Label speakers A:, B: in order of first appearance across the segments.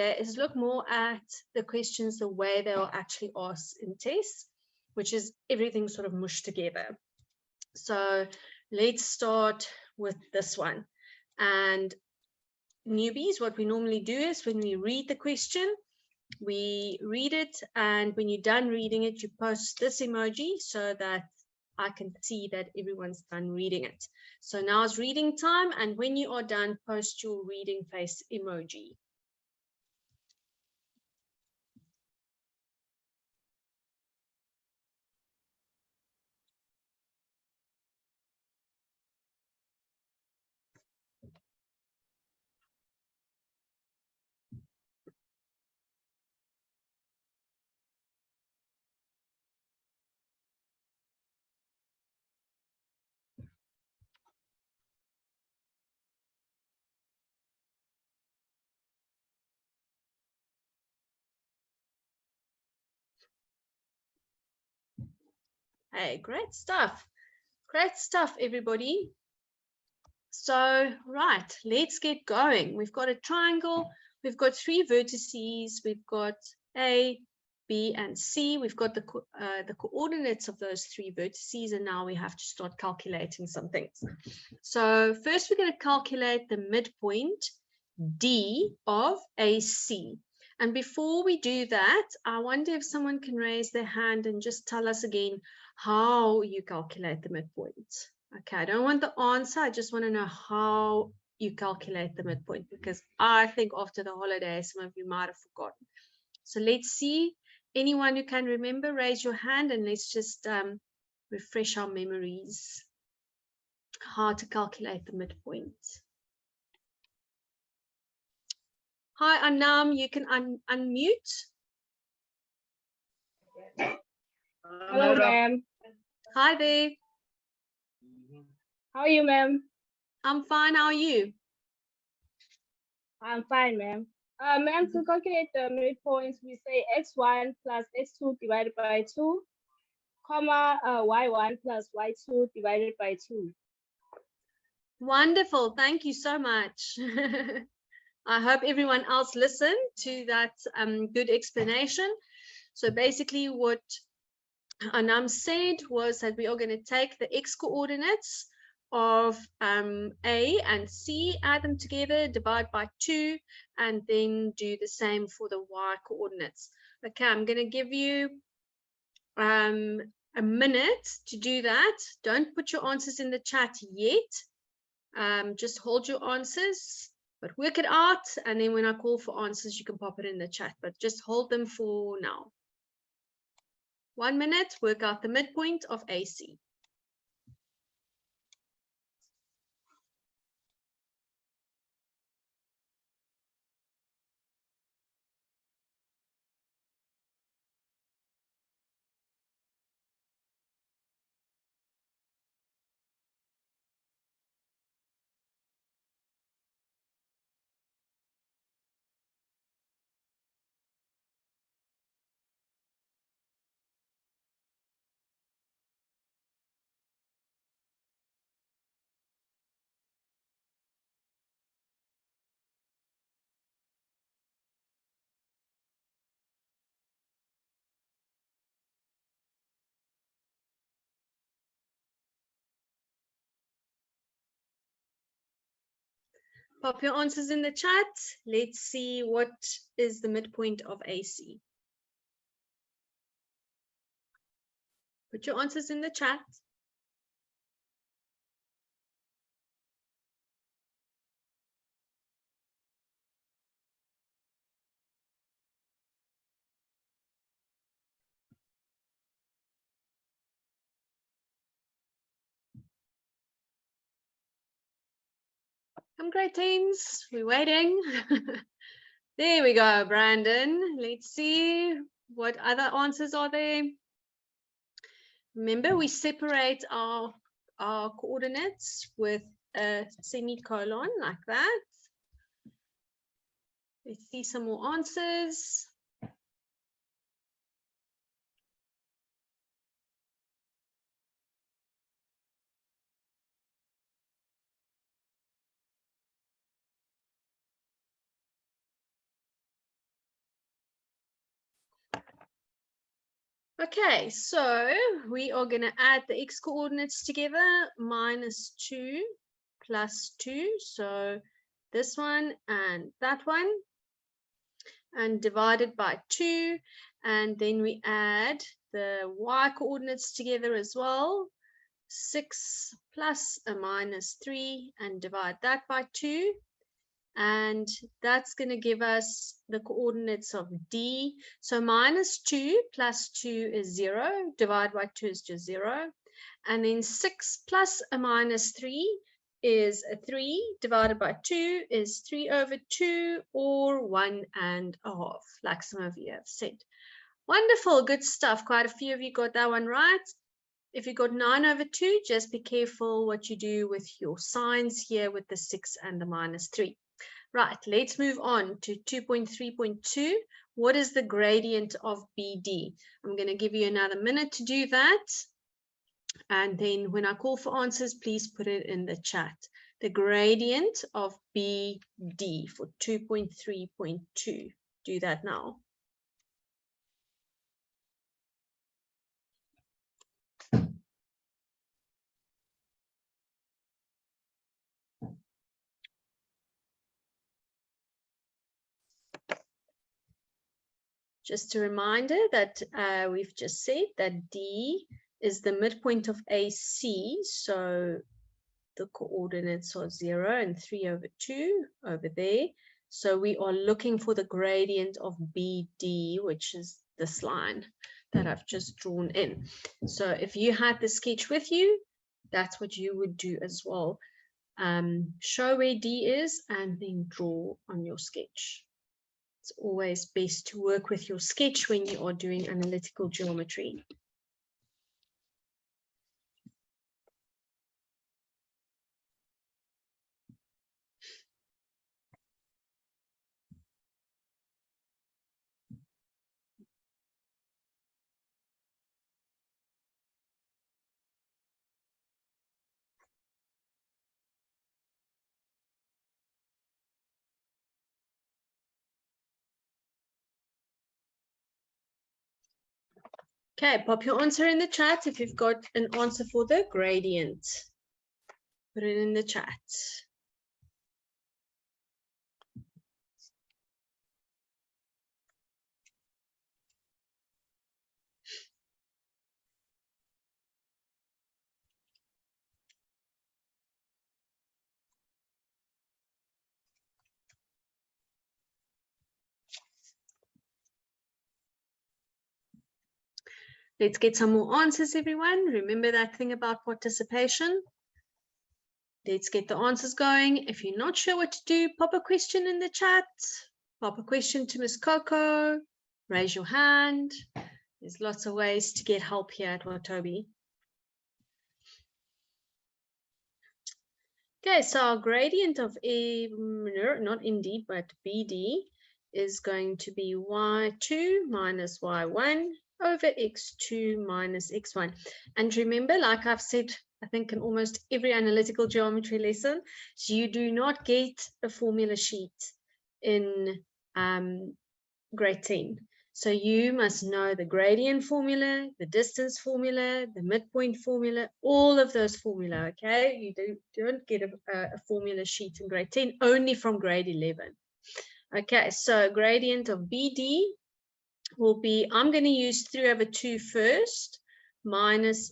A: today is look more at the questions the way they are actually asked in tests, which is everything sort of mushed together. So let's start with this one. And newbies, what we normally do is when we read the question, we read it, and when you're done reading it, you post this emoji so that I can see that everyone's done reading it. So now is reading time, and when you are done, post your reading face emoji. Hey, great stuff, everybody. So, right, let's get going. We've got a triangle, we've got 3 vertices, we've got A, B, and C. We've got the coordinates of those 3 vertices, and now we have to start calculating some things. So first we're going to calculate the midpoint D of AC. And before we do that, I wonder if someone can raise their hand and just tell us again how you calculate the midpoint. Okay, I don't want the answer. I just want to know how you calculate the midpoint, because I think after the holiday, some of you might have forgotten. So let's see. Anyone who can remember, raise your hand, and let's just refresh our memories how to calculate the midpoint. Hi, Anam, you can unmute.
B: Hello, ma'am.
A: Hi there.
B: How are you, ma'am?
A: I'm fine. How are you?
B: I'm fine, ma'am. Ma'am, to calculate the midpoints, we say x1 plus x2 divided by 2, comma, y1 plus y2 divided by 2.
A: Wonderful. Thank you so much. I hope everyone else listened to that good explanation. So basically what Anam said was that we are going to take the x coordinates of A and C, add them together, divide by 2, and then do the same for the y coordinates. Okay, I'm going to give you a minute to do that. Don't put your answers in the chat yet. Just hold your answers, but work it out, and then when I call for answers, you can pop it in the chat, but just hold them for now. 1 minute, work out the midpoint of AC. Pop your answers in the chat. Let's see what is the midpoint of AC. Put your answers in the chat. Great teams, we're waiting. There we go, Brandon. Let's see what other answers are there. Remember, we separate our coordinates with a semicolon like that. Let's see some more answers. Okay, so we are going to add the x coordinates together, minus 2 plus 2. So this one and that one, and divided by 2. And then we add the y coordinates together as well, 6 plus a minus 3, and divide that by 2. And that's going to give us the coordinates of D. So minus 2 plus 2 is 0. Divide by 2 is just 0. And then 6 plus a minus 3 is a 3. Divided by 2 is 3 over 2, or 1.5, like some of you have said. Wonderful, good stuff. Quite a few of you got that one right. If you got 9 over 2, just be careful what you do with your signs here with the 6 and the minus 3. Right, let's move on to 2.3.2. What is the gradient of BD? I'm going to give you another minute to do that. And then when I call for answers, please put it in the chat. The gradient of BD for 2.3.2. Do that now. Just a reminder that we've just said that D is the midpoint of AC, so the coordinates are 0 and 3 over 2 over there. So we are looking for the gradient of BD, which is this line that I've just drawn in. So if you had the sketch with you, that's what you would do as well. Show where D is and then draw on your sketch. It's always best to work with your sketch when you are doing analytical geometry. Okay, pop your answer in the chat if you've got an answer for the gradient. Put it in the chat. Let's get some more answers, everyone. Remember that thing about participation. Let's get the answers going. If you're not sure what to do, pop a question in the chat. Pop a question to Miss Coco. Raise your hand. There's lots of ways to get help here at Watobe. Okay, so our gradient of not MD, but BD is going to be y2 minus y1 over x2 minus x1. And remember, like I've said, I think in almost every analytical geometry lesson, you do not get a formula sheet in grade 10. So you must know the gradient formula, the distance formula, the midpoint formula, all of those formula, okay? You don't get a formula sheet in grade 10, only from grade 11. Okay, so gradient of BD will be, I'm going to use 3 over 2 first, minus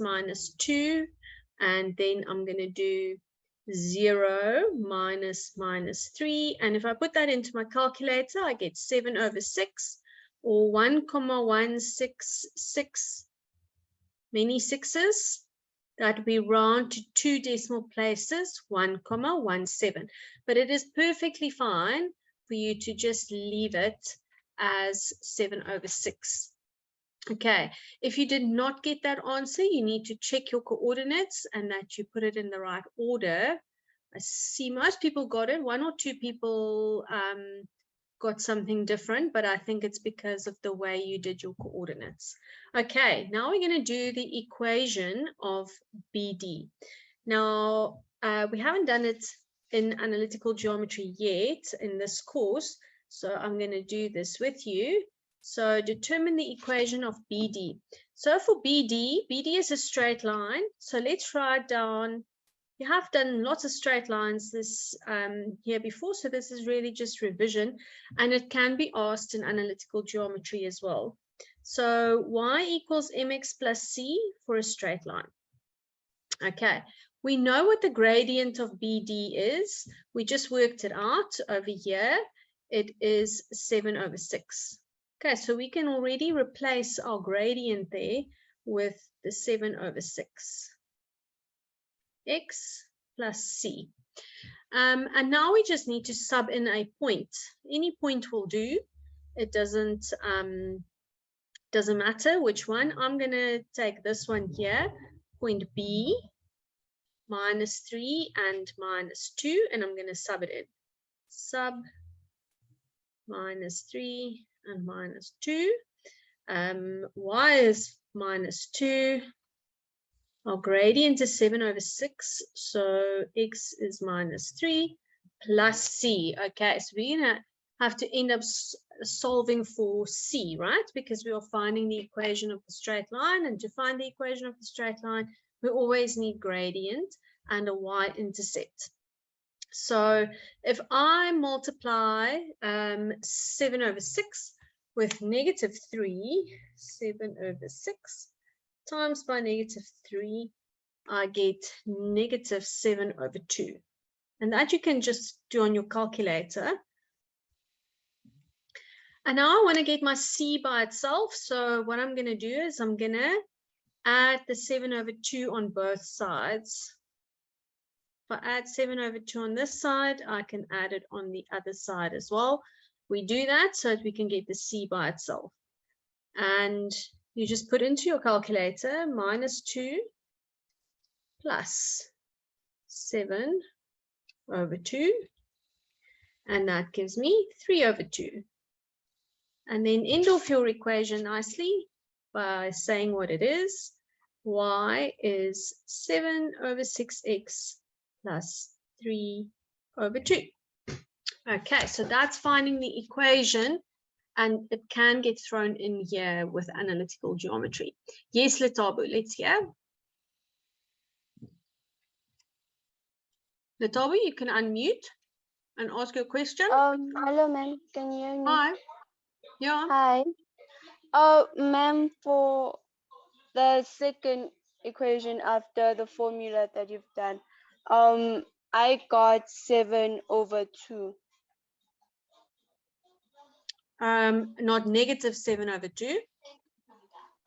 A: 2, and then I'm going to do 0 minus 3. And if I put that into my calculator, I get 7 over 6, or 1,166, many sixes. That we round to 2 decimal places, 1,17. But it is perfectly fine for you to just leave it as 7 over 6. Okay, if you did not get that answer, you need to check your coordinates and that you put it in the right order. I see most people got it. 1 or 2 people got something different, but I think it's because of the way you did your coordinates. Okay, now we're going to do the equation of BD. Now, we haven't done it in analytical geometry yet in this course, so I'm going to do this with you. So determine the equation of BD. So for BD is a straight line. So let's write down, you have done lots of straight lines this here before, so this is really just revision, and it can be asked in analytical geometry as well. So y equals mx plus c for a straight line. Okay, we know what the gradient of BD is. We just worked it out over here. It is 7/6. Okay, so we can already replace our gradient there with the 7/6. X plus C. And now we just need to sub in a point. Any point will do. It doesn't matter which one. I'm going to take this one here, point B, -3 and -2, and I'm going to sub it in. Sub -3 and -2. Y is -2. Our gradient is 7/6, so x is -3 plus c. Okay, so we're going to have to end up solving for c, right? Because we are finding the equation of the straight line, and to find the equation of the straight line, we always need gradient and a y-intercept. So if I multiply 7/6 with -3, 7/6, times by -3, I get -7/2. And that you can just do on your calculator. And now I want to get my c by itself. So what I'm going to do is I'm going to add the 7/2 on both sides. If I add 7/2 on this side, I can add it on the other side as well. We do that so that we can get the c by itself. And you just put into your calculator -2 plus 7/2, and that gives me 3/2. And then end off your equation nicely by saying what it is. Y is 7/6x plus 3/2. Okay, so that's finding the equation, and it can get thrown in here with analytical geometry. Yes, Latabu, let's hear. Latabu, you can unmute and ask your question.
C: Hello, ma'am. Can you hear me?
A: Hi. Yeah.
C: Hi. Ma'am, for the second equation after the formula that you've done, I got 7/2.
A: Not -7/2.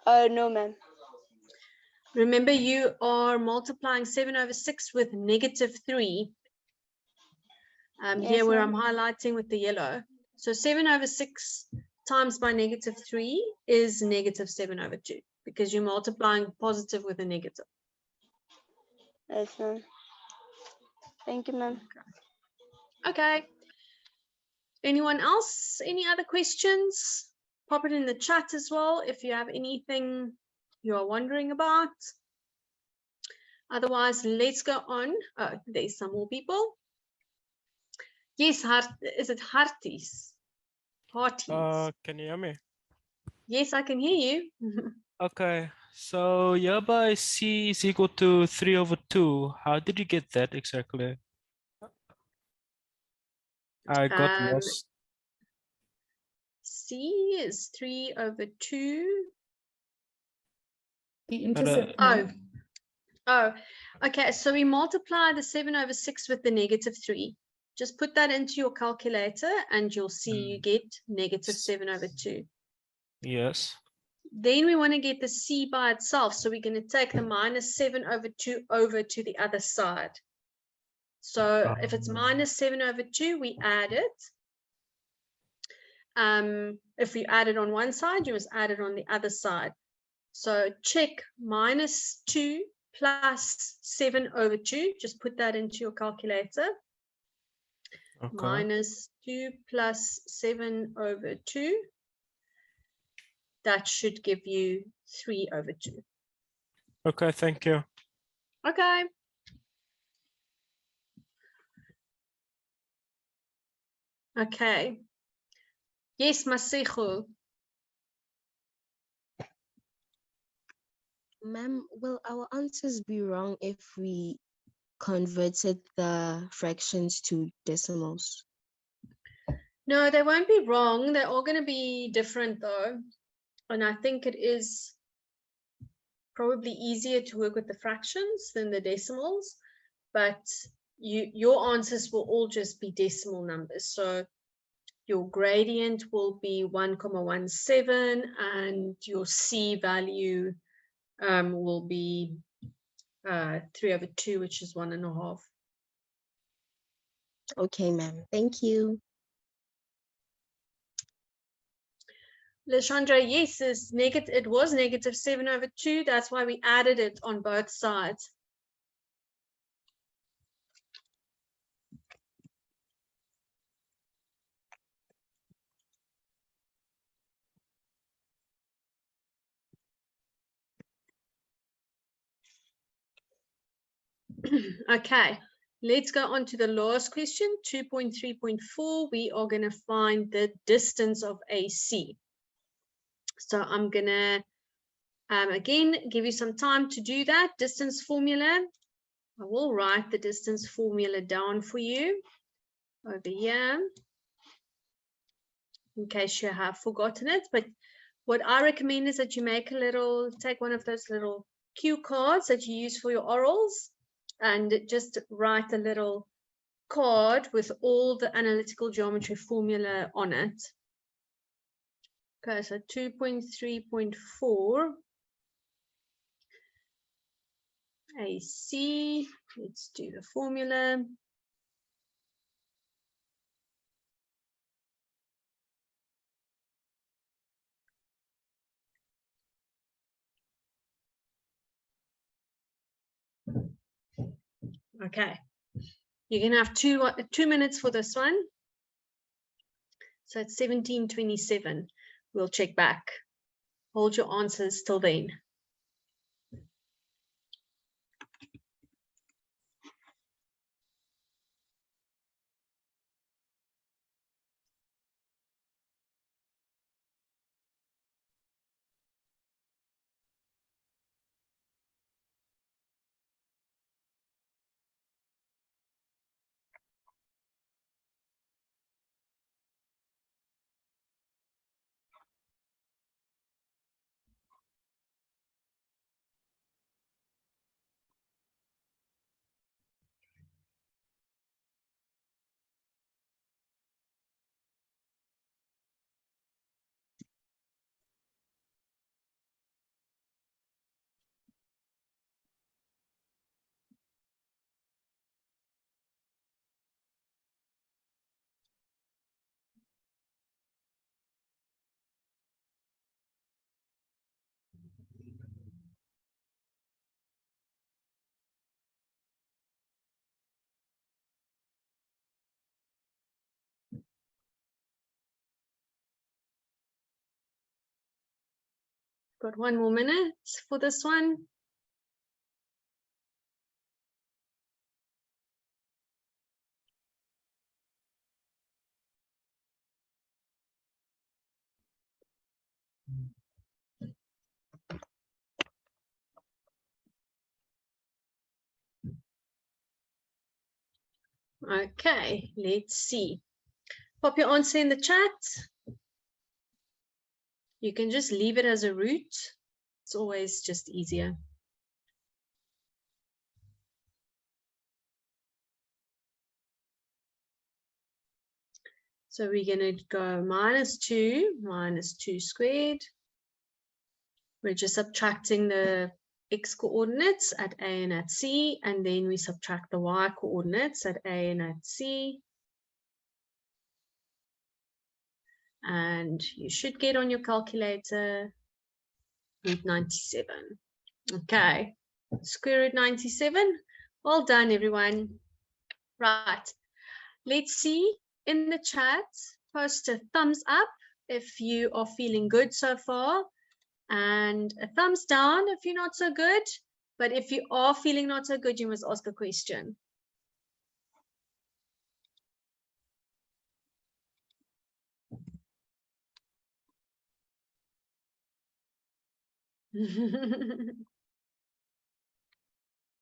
C: No, ma'am.
A: Remember, you are multiplying 7/6 with -3.
C: Yes,
A: here where
C: ma'am.
A: I'm highlighting with the yellow. So 7/6 times by -3 is -7/2, because you're multiplying positive with a negative.
C: Yes, ma'am. Thank you, ma'am.
A: Okay. Anyone else? Any other questions? Pop it in the chat as well if you have anything you are wondering about. Otherwise, let's go on. Oh, there's some more people. Yes, is it Harties? Harties.
D: Can you hear me?
A: Yes, I can hear you.
D: Okay, so hereby C is equal to 3/2. How did you get that exactly? I got lost.
A: C is 3/2.
E: The intercept.
A: Oh, okay. So we multiply the 7/6 with the -3. Just put that into your calculator and you'll see you get -7/2.
D: Yes.
A: Then we want to get the C by itself. So we're going to take the -7/2 over to the other side. So if it's -7/2, we add it. If we add it on one side, you must add it on the other side. So check -2 plus 7/2. Just put that into your calculator.
D: Okay.
A: -2 plus 7/2. That should give you 3/2.
D: Okay, thank you.
A: Okay. Okay. Yes, Masihu.
E: Ma'am, will our answers be wrong if we converted the fractions to decimals?
A: No, they won't be wrong. They're all going to be different though. And I think it is probably easier to work with the fractions than the decimals, but your answers will all just be decimal numbers. So your gradient will be 1,17 and your C value will be 3/2, which is 1.5.
E: Okay, ma'am. Thank you.
A: Lashondra, yes, it was -7/2. That's why we added it on both sides. Okay, let's go on to the last question, 2.3.4. We are going to find the distance of AC. So I'm going to, again, give you some time to do that. Distance formula. I will write the distance formula down for you over here, in case you have forgotten it. But what I recommend is that you take one of those little cue cards that you use for your orals and just write a little card with all the analytical geometry formula on it. Okay, so 2.3.4 AC, let's do the formula. Okay, you can have 2 minutes for this one. So it's 17:27. We'll check back. Hold your answers till then. Got 1 more minute for this one. Okay, let's see. Pop your answer in the chat. You can just leave it as a root. It's always just easier. So we're going to go minus 2 squared. We're just subtracting the x coordinates at A and at C, and then we subtract the y coordinates at A and at C. And you should get on your calculator root 97. Okay, square root 97. Well done, everyone. Right, let's see in the chat. Post a thumbs up if you are feeling good so far, and a thumbs down if you're not so good. But if you are feeling not so good, you must ask a question.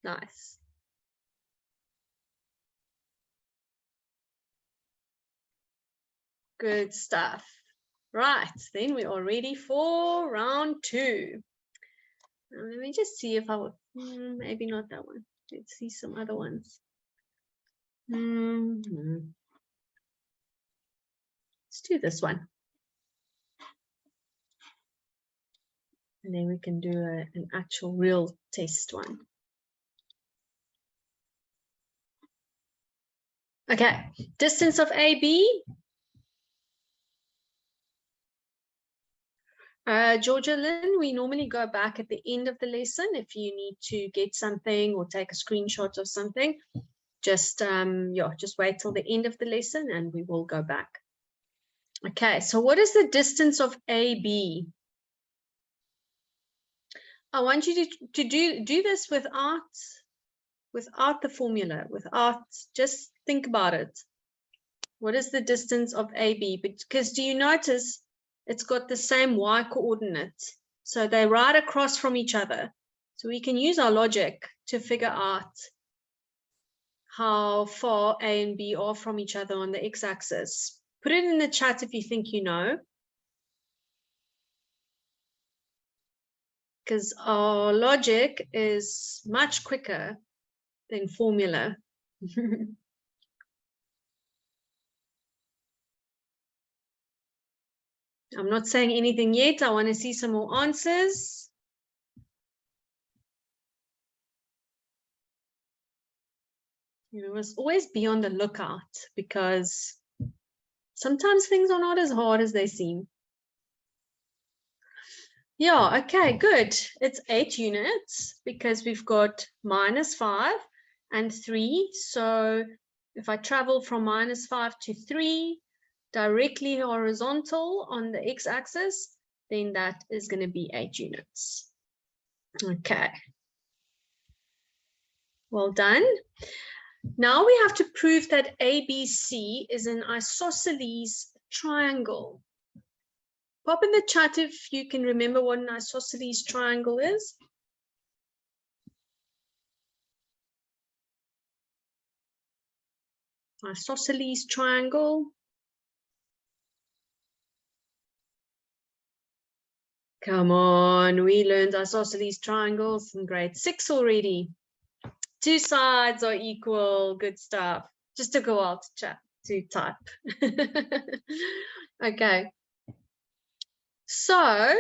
A: Nice. Good stuff. Right, then we are ready for round 2. Now, let me just see if I would, maybe not that one. Let's see some other ones. Let's do this one. And then we can do an actual real test one. Okay, distance of AB. Georgia Lynn, we normally go back at the end of the lesson. If you need to get something or take a screenshot of something, just just wait till the end of the lesson and we will go back. Okay, so what is the distance of AB? I want you to do this without the formula, just think about it. What is the distance of AB? Because do you notice it's got the same y coordinate, so they're right across from each other. So we can use our logic to figure out how far A and B are from each other on the x-axis. Put it in the chat if you think you know. Because our logic is much quicker than formula. I'm not saying anything yet. I want to see some more answers. You must always be on the lookout because sometimes things are not as hard as they seem. Yeah, okay, good. It's 8 units because we've got -5 and 3. So if I travel from -5 to 3, directly horizontal on the x-axis, then that is going to be 8 units. Okay. Well done. Now we have to prove that ABC is an isosceles triangle. Pop in the chat if you can remember what an isosceles triangle is. Isosceles triangle. Come on, we learned isosceles triangles in grade 6 already. 2 sides are equal. Good stuff. Just to go out to type. Okay. So,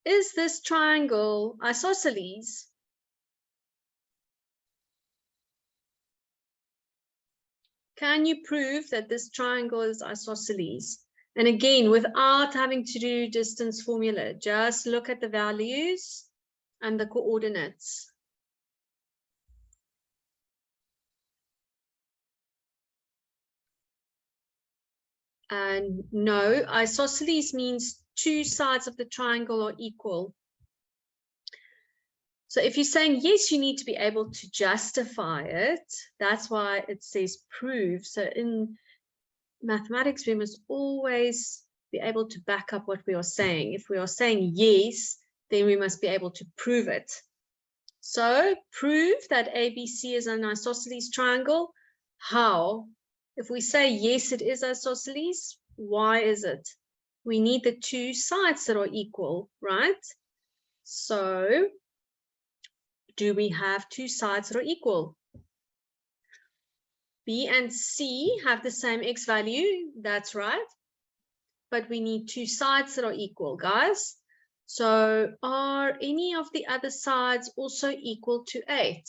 A: is this triangle isosceles? Can you prove that this triangle is isosceles? And again, without having to do distance formula, just look at the values and the coordinates. And no, isosceles means 2 sides of the triangle are equal. So if you're saying yes, you need to be able to justify it. That's why it says prove. So in mathematics, we must always be able to back up what we are saying. If we are saying yes, then we must be able to prove it. So prove that ABC is an isosceles triangle. How? If we say yes, it is isosceles, why is it? We need the 2 sides that are equal, right? So do we have 2 sides that are equal? B and C have the same x value, that's right. But we need 2 sides that are equal, guys. So are any of the other sides also equal to 8?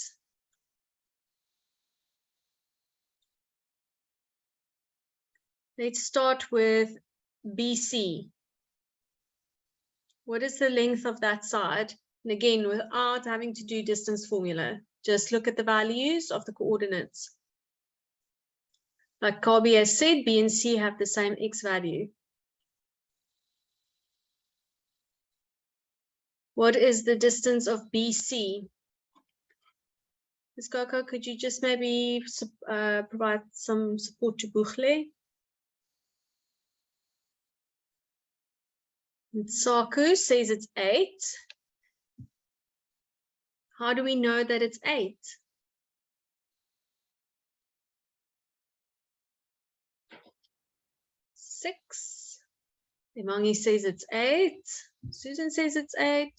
A: Let's start with BC. What is the length of that side? And again, without having to do distance formula, just look at the values of the coordinates. Like Kabi has said, B and C have the same x value. What is the distance of BC? Ms. Kaka, could you just maybe provide some support to Buchle? Saku says it's 8. How do we know that it's 8? 6. Imangi says it's 8. Susan says it's 8.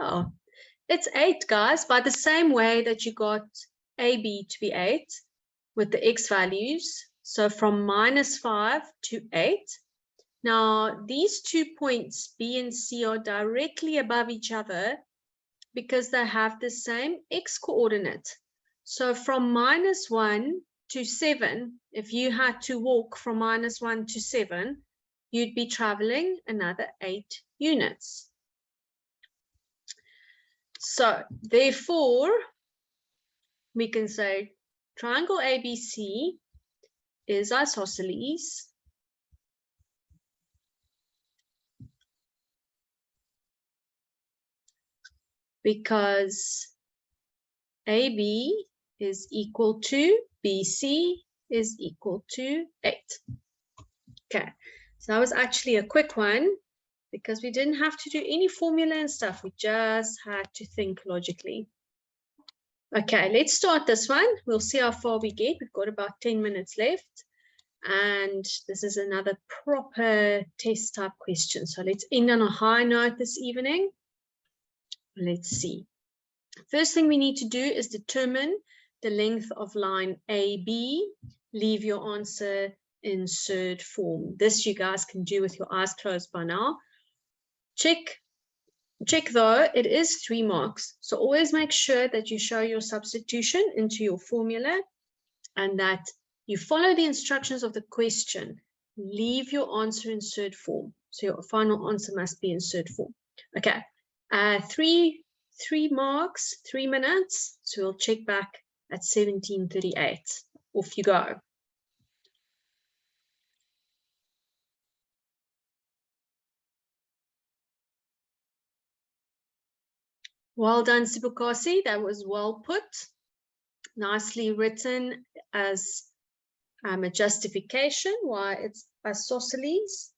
A: Oh, it's 8, guys, by the same way that you got AB to be 8 with the x values. So from -5 to 8. Now, these 2 points, B and C, are directly above each other because they have the same x coordinate. So from -1 to 7, if you had to walk from -1 to 7, you'd be traveling another 8 units. So therefore, we can say triangle ABC is isosceles because AB is equal to BC is equal to 8. Okay, so that was actually a quick one because we didn't have to do any formula and stuff. We just had to think logically. Okay, let's start this one. We'll see how far we get. We've got about 10 minutes left. And this is another proper test type question. So let's end on a high note this evening. Let's see. First thing we need to do is determine the length of line AB. Leave your answer in surd form. This you guys can do with your eyes closed by now. Check though, it is 3 marks. So always make sure that you show your substitution into your formula and that you follow the instructions of the question. Leave your answer in surd form. So your final answer must be in surd form. Okay, 3 marks, 3 minutes. So we'll check back at 17:38. Off you go. Well done, Sibukasi. That was well put. Nicely written as a justification why it's isosceles.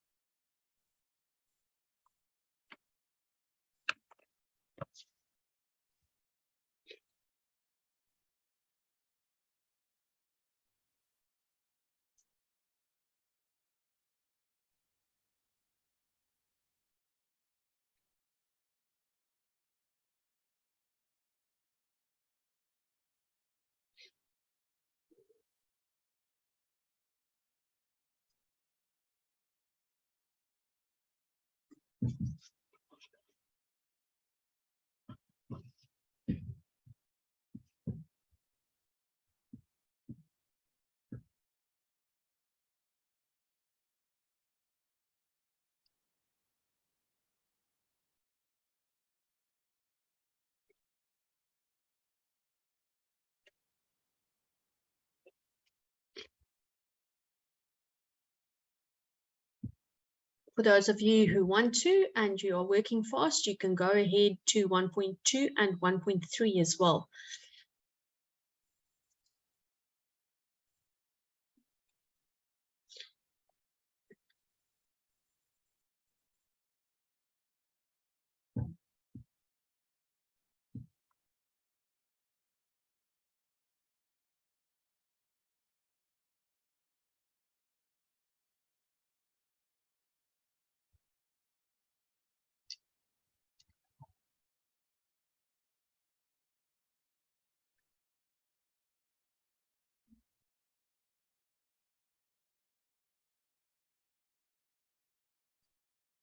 A: For those of you who want to and you are working fast, you can go ahead to 1.2 and 1.3 as well.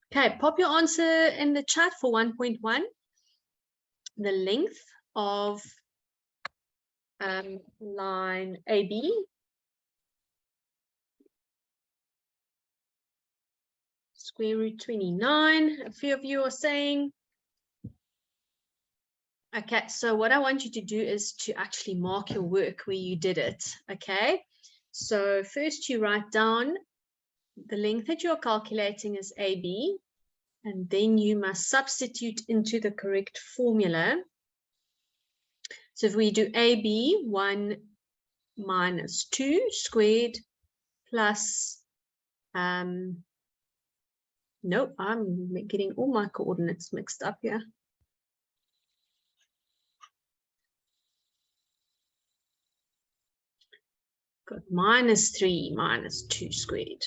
A: Okay, pop your answer in the chat for 1.1. The length of line AB. Square root 29. A few of you are saying. Okay, so what I want you to do is to actually mark your work where you did it. Okay, so first you write down the length that you're calculating is AB, and then you must substitute into the correct formula. So if we do AB, 1 minus 2 squared plus, nope, I'm getting all my coordinates mixed up here. got -3 minus 2 squared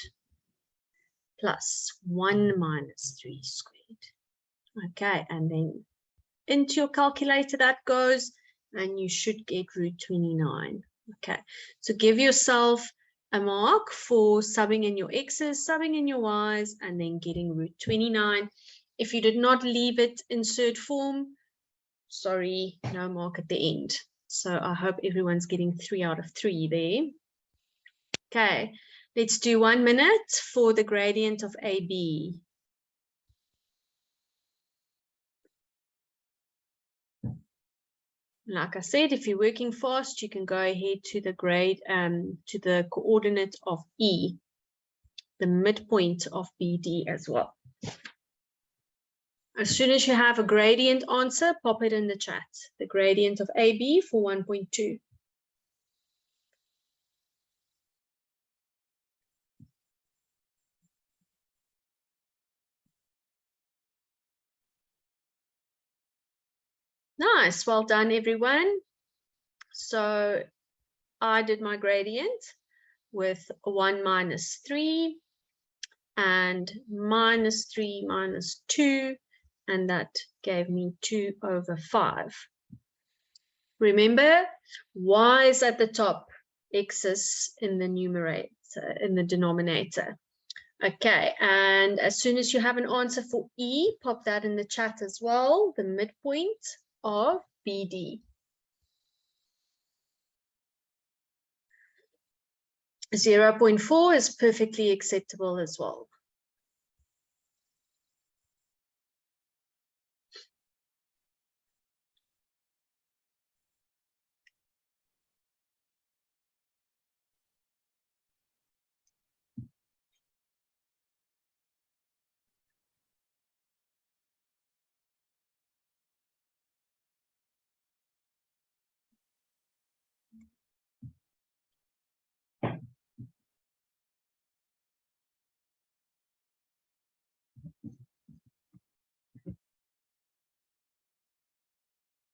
A: plus 1 minus 3 squared. Okay, and then into your calculator that goes, and you should get root 29. Okay, so give yourself a mark for subbing in your x's, subbing in your y's, and then getting root 29. If you did not leave it insert form, sorry, no mark at the end. So I hope everyone's getting 3 out of 3 there. Okay, let's do 1 minute for the gradient of AB. Like I said, if you're working fast, you can go ahead to the to the coordinate of E, the midpoint of BD as well. As soon as you have a gradient answer, pop it in the chat. The gradient of AB for 1.2. Nice, well done everyone. So I did my gradient with 1 minus 3 and -3 minus 2, and that gave me 2 over 5. Remember, y is at the top, x is in the numerator, in the denominator. Okay, and as soon as you have an answer for E, pop that in the chat as well, the midpoint of BD. 0.4 is perfectly acceptable as well.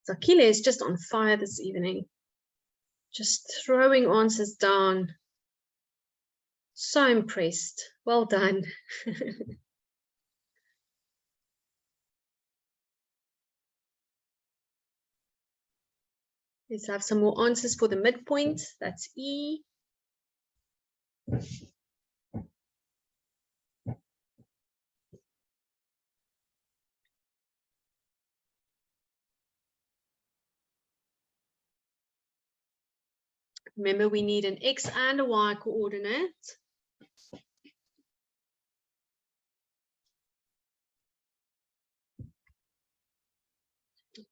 A: Zakile is just on fire this evening. Just throwing answers down. So impressed. Well done. Let's have some more answers for the midpoint. That's E. Remember, we need an X and a Y coordinate.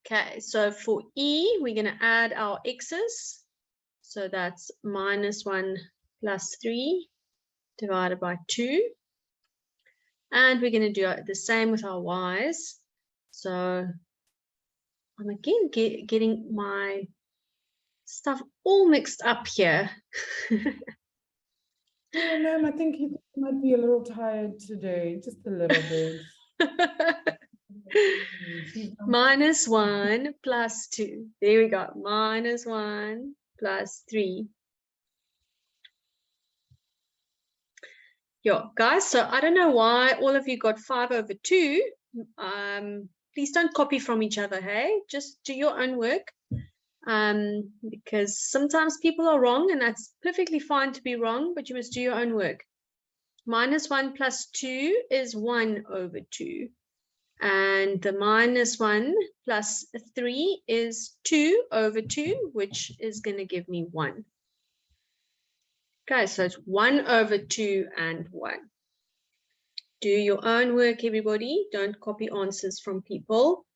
A: Okay, so for E, we're going to add our X's. So that's -1 plus 3 divided by 2. And we're going to do the same with our Y's. So I'm again getting my stuff all mixed up here.
F: Yeah, ma'am, I think he might be a little tired today, just a little bit.
A: -1 plus 2. There we go. -1 plus 3. Yeah, guys, so I don't know why all of you got 5 over 2. Please don't copy from each other, hey? Just do your own work. Because sometimes people are wrong, and that's perfectly fine to be wrong, but you must do your own work. -1 plus 2 is 1 over 2. And the -1 plus 3 is 2 over 2, which is going to give me 1. Okay, so it's 1 over 2 and 1. Do your own work, everybody. Don't copy answers from people.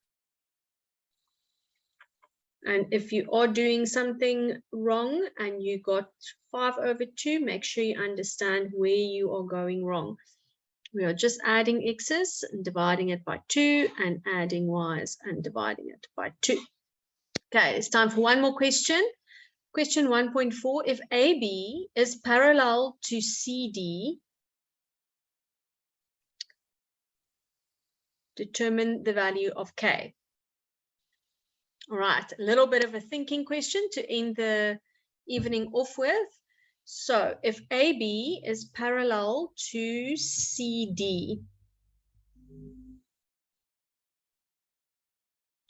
A: And if you are doing something wrong and you got 5 over 2, make sure you understand where you are going wrong. We are just adding x's and dividing it by 2 and adding y's and dividing it by 2. Okay, it's time for one more question. Question 1.4, if AB is parallel to CD, determine the value of K. All right, a little bit of a thinking question to end the evening off with. So if AB is parallel to CD,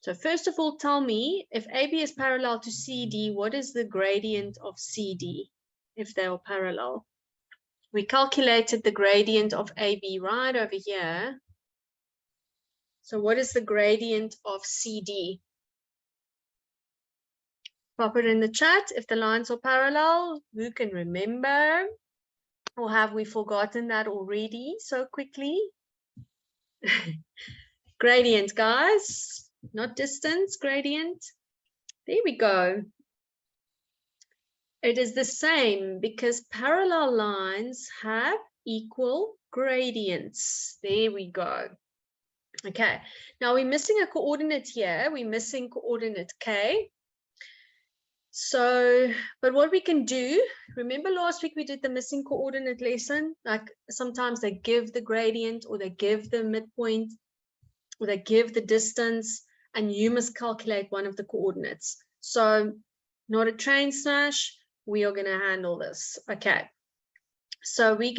A: so first of all, tell me, if AB is parallel to CD, what is the gradient of CD if they are parallel? We calculated the gradient of AB right over here. So what is the gradient of CD? Pop it in the chat if the lines are parallel. Who can remember? Or have we forgotten that already so quickly? Gradient, guys, not distance, gradient. There we go. It is the same because parallel lines have equal gradients. There we go. Okay, now we're missing a coordinate here. We're missing coordinate K. So, but what we can do, remember last week we did the missing coordinate lesson? Like sometimes they give the gradient or they give the midpoint or they give the distance and you must calculate one of the coordinates. So not a train smash, we are gonna handle this. Okay, so we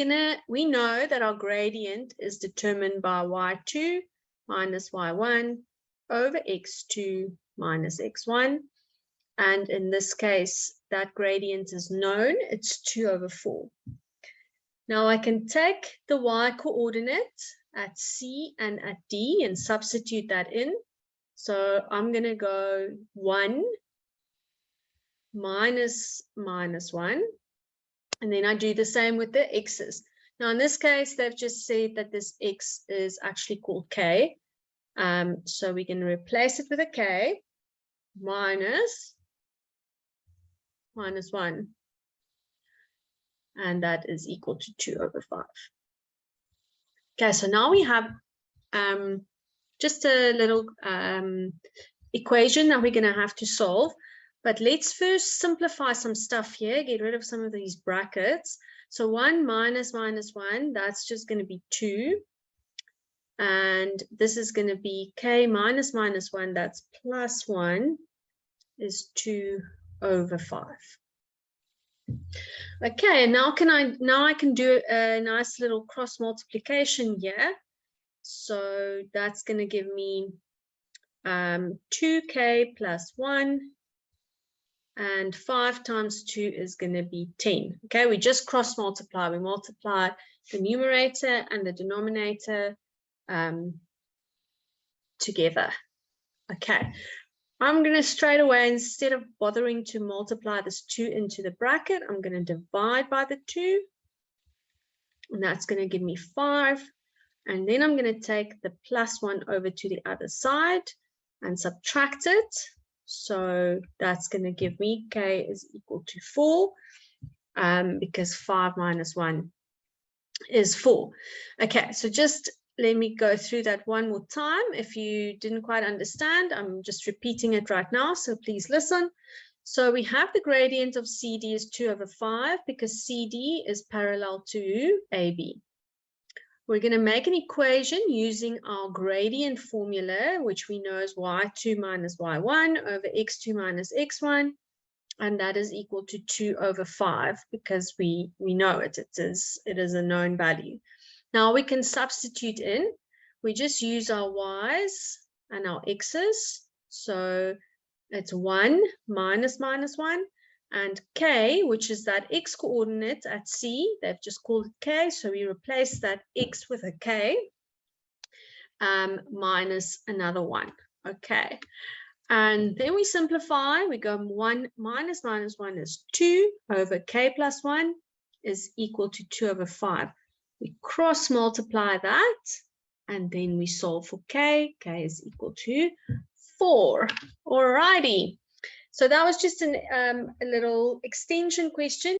A: know that our gradient is determined by y2 minus y1 over x2 minus x1. And in this case, that gradient is known, it's 2 over 4. Now I can take the y coordinate at C and at D and substitute that in. So I'm going to go 1 minus 1. And then I do the same with the x's. Now in this case, they've just said that this x is actually called k. So we can replace it with a k minus 1, and that is equal to 2 over 5. Okay, so now we have just a little equation that we're going to have to solve, but let's first simplify some stuff here, get rid of some of these brackets. So 1 minus 1, that's just going to be 2, and this is going to be k minus 1, that's plus 1, is 2 over 5. Okay, and now I can do a nice little cross multiplication here. So that's going to give me 2k plus 1, and 5 times 2 is going to be 10. Okay, we just cross multiply. We multiply the numerator and the denominator together. Okay. I'm going to straight away, instead of bothering to multiply this 2 into the bracket, I'm going to divide by the 2. And that's going to give me 5. And then I'm going to take the plus 1 over to the other side and subtract it. So that's going to give me k is equal to 4, because 5 minus 1 is 4. Okay, so just let me go through that one more time. If you didn't quite understand, I'm just repeating it right now, so please listen. So we have the gradient of CD is 2 over 5 because CD is parallel to AB. We're going to make an equation using our gradient formula, which we know is y2 minus y1 over x2 minus x1, and that is equal to 2 over 5 because we know it is a known value. Now we can substitute in. We just use our y's and our x's. So it's 1 minus 1, and k, which is that x coordinate at C, they've just called it k, so we replace that x with a k, minus another 1. Okay, and then we simplify. We go 1 minus 1 is 2 over k plus 1 is equal to 2 over 5. We cross multiply that, and then we solve for k. K is equal to 4. Alrighty. So that was just a little extension question.